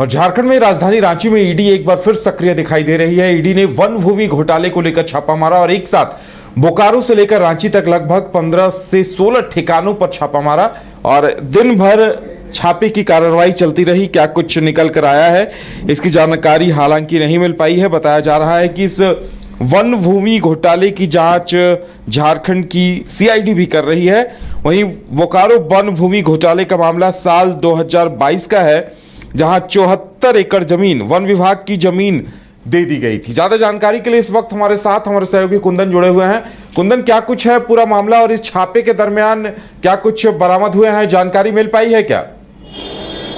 और झारखंड में राजधानी रांची में ईडी एक बार फिर सक्रिय दिखाई दे रही है। ईडी ने वन भूमि घोटाले को लेकर छापा मारा और एक साथ बोकारो से लेकर रांची तक लगभग 15 से 16 ठिकानों पर छापा मारा और दिन भर छापे की कार्रवाई चलती रही। क्या कुछ निकल कर आया है, इसकी जानकारी हालांकि नहीं मिल पाई है। बताया जा रहा है कि इस वन भूमि घोटाले की जांच झारखंड की सीआईडी भी कर रही है। वहीं बोकारो वन भूमि घोटाले का मामला साल 2022 का है, जहां 74 एकड़ जमीन वन विभाग की जमीन दे दी गई थी। ज्यादा जानकारी के लिए इस वक्त हमारे साथ हमारे सहयोगी कुंदन जुड़े हुए हैं। कुंदन, क्या कुछ है पूरा मामला और इस छापे के दरमियान क्या कुछ बरामद हुए हैं, जानकारी मिल पाई है क्या?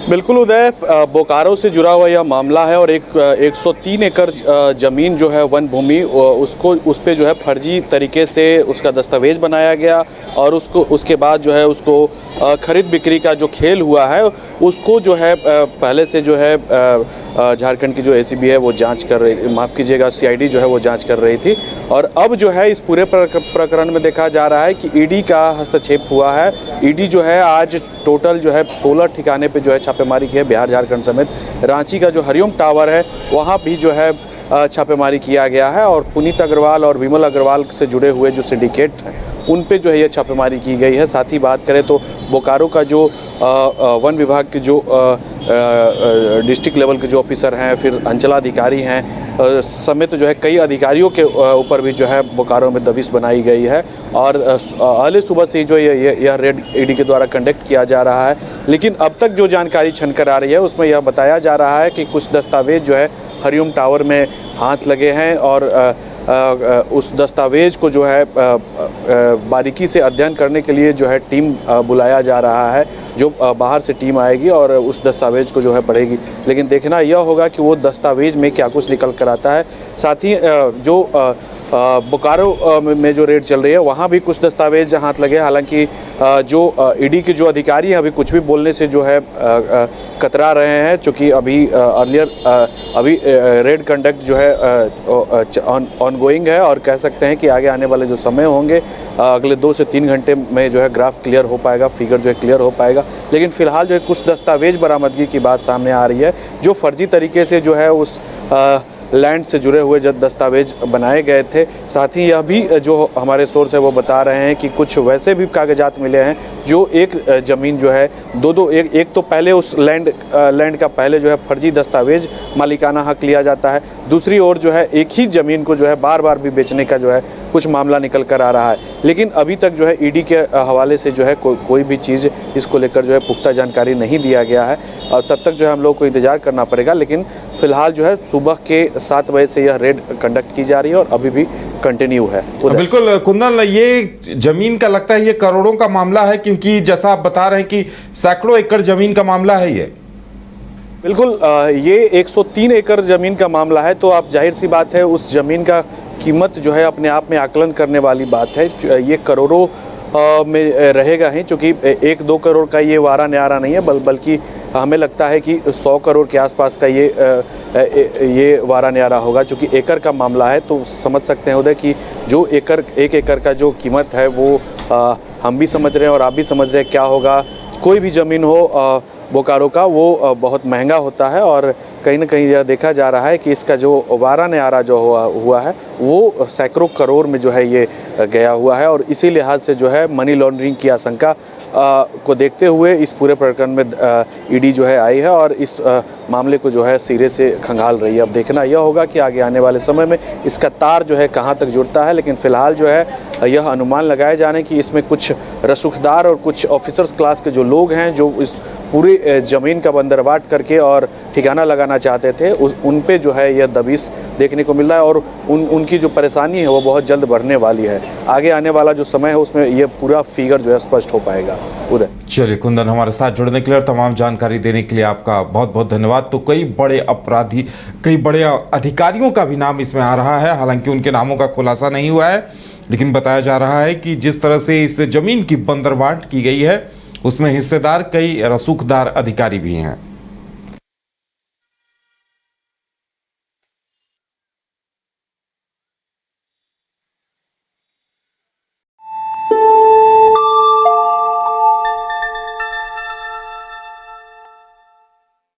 बिल्कुल उदय, बोकारो से जुड़ा हुआ यह मामला है और 103 एकड़ ज़मीन जो है वन भूमि, उस पे जो है फर्जी तरीके से उसका दस्तावेज बनाया गया और उसके बाद जो है उसको खरीद बिक्री का जो खेल हुआ है उसको जो है पहले से जो है झारखंड की जो एसीबी है वो जांच कर रही, माफ़ कीजिएगा सीआईडी जो है वो जांच कर रही थी। और अब जो है इस पूरे प्रकरण में देखा जा रहा है कि ईडी का हस्तक्षेप हुआ है। ईडी जो है आज टोटल जो है 16 ठिकाने पे जो है छापेमारी की है, बिहार झारखंड समेत। रांची का जो हरिओम टावर है वहाँ भी जो है छापेमारी किया गया है और पुनीत अग्रवाल और विमल अग्रवाल से जुड़े हुए जो सिंडिकेट हैं उन पे जो है ये छापेमारी की गई है। साथ ही बात करें तो बोकारो का जो वन विभाग के जो डिस्ट्रिक्ट लेवल के जो ऑफिसर हैं, फिर अंचलाधिकारी हैं समेत जो है कई अधिकारियों के ऊपर भी जो है बोकारो में दबिश बनाई गई है और अगले सुबह से ही जो यह रेड ईडी के द्वारा कंडक्ट किया जा रहा है। लेकिन अब तक जो जानकारी छनकर आ रही है उसमें यह बताया जा रहा है कि कुछ दस्तावेज जो है हरिओम टावर में हाथ लगे हैं और उस दस्तावेज को जो है बारीकी से अध्ययन करने के लिए जो है टीम बुलाया जा रहा है, जो बाहर से टीम आएगी और उस दस्तावेज को जो है पढ़ेगी। लेकिन देखना यह होगा कि वो दस्तावेज में क्या कुछ निकल कर आता है। साथ ही जो बोकारो में जो रेड चल रही है वहाँ भी कुछ दस्तावेज हाथ लगे। हालांकि जो ईडी के जो अधिकारी हैं अभी कुछ भी बोलने से जो है कतरा रहे हैं, क्योंकि अभी रेड कंडक्ट जो है ऑनगोइंग है और कह सकते हैं कि आगे आने वाले जो समय होंगे अगले 2 से 3 घंटे में जो है ग्राफ क्लियर हो पाएगा, फिगर जो है क्लियर हो पाएगा। लेकिन फिलहाल जो है कुछ दस्तावेज बरामदगी की बात सामने आ रही है, जो फर्जी तरीके से जो है उस लैंड से जुड़े हुए जब दस्तावेज बनाए गए थे। साथ ही यह भी जो हमारे सोर्स है वो बता रहे हैं कि कुछ वैसे भी कागजात मिले हैं जो एक ज़मीन जो है एक तो पहले उस लैंड का पहले जो है फर्जी दस्तावेज मालिकाना हक लिया जाता है, दूसरी ओर जो है एक ही ज़मीन को जो है बार बार भी बेचने का जो है कुछ मामला निकल कर आ रहा है। लेकिन अभी तक जो है ईडी के हवाले से जो है कोई भी चीज़ इसको लेकर जो है पुख्ता जानकारी नहीं दिया गया है और तब तक जो है हम लोग को इंतज़ार करना पड़ेगा। लेकिन फिलहाल जो है सुबह के 7 बजे से यह रेड कंडक्ट की जा रही है और अभी भी कंटिन्यू है। बिल्कुल कुंदन, ये जमीन का लगता है ये करोड़ों का मामला है, क्योंकि जैसा आप बता रहे हैं कि सैकड़ों एकड़ जमीन का मामला है ये। बिल्कुल, ये 103 एकड़ ज़मीन का मामला है, तो आप जाहिर सी बात है उस ज़मीन का कीमत जो है अपने आप में आकलन करने वाली बात है। ये करोड़ों में रहेगा ही, क्योंकि 1-2 करोड़ का ये वारा न्यारा नहीं है, बल्कि हमें लगता है कि 100 करोड़ के आसपास का ये वारा न्यारा होगा। क्योंकि एकड़ का मामला है तो समझ सकते हैं उदय कि जो एक एकड़ का जो कीमत है वो हम भी समझ रहे हैं और आप भी समझ रहे हैं क्या होगा। कोई भी ज़मीन हो बोकारो का वो बहुत महंगा होता है और कहीं ना कहीं यह देखा जा रहा है कि इसका जो वारा न्यारा जो हुआ है वो सैकड़ों करोड़ में जो है ये गया हुआ है। और इसी लिहाज से जो है मनी लॉन्ड्रिंग की आशंका को देखते हुए इस पूरे प्रकरण में ईडी जो है आई है और इस मामले को जो है सिरे से खंगाल रही है। अब देखना यह होगा कि आगे आने वाले समय में इसका तार जो है कहाँ तक जुड़ता है। लेकिन फिलहाल जो है यह अनुमान लगाए जाने कि इसमें कुछ रसूखदार और कुछ ऑफिसर्स क्लास के जो लोग हैं जो इस पूरी ज़मीन का बंदरबाट करके और ठिकाना लगाना चाहते थे उन पे जो है यह दबिश देखने को मिल रहा है और उनकी जो परेशानी है वो बहुत जल्द बढ़ने वाली है। आगे आने वाला जो समय है उसमें यह पूरा फिगर जो है स्पष्ट हो पाएगा। उदय, चलिए कुंदन, हमारे साथ जुड़ने के लिए और तमाम जानकारी देने के लिए आपका बहुत बहुत धन्यवाद। तो कई बड़े अपराधी, कई बड़े अधिकारियों का भी नाम इसमें आ रहा है, हालांकि उनके नामों का खुलासा नहीं हुआ है, लेकिन बताया जा रहा है कि जिस तरह से इस जमीन की बंदरबाट की गई है उसमें हिस्सेदार कई रसूखदार अधिकारी भी हैं।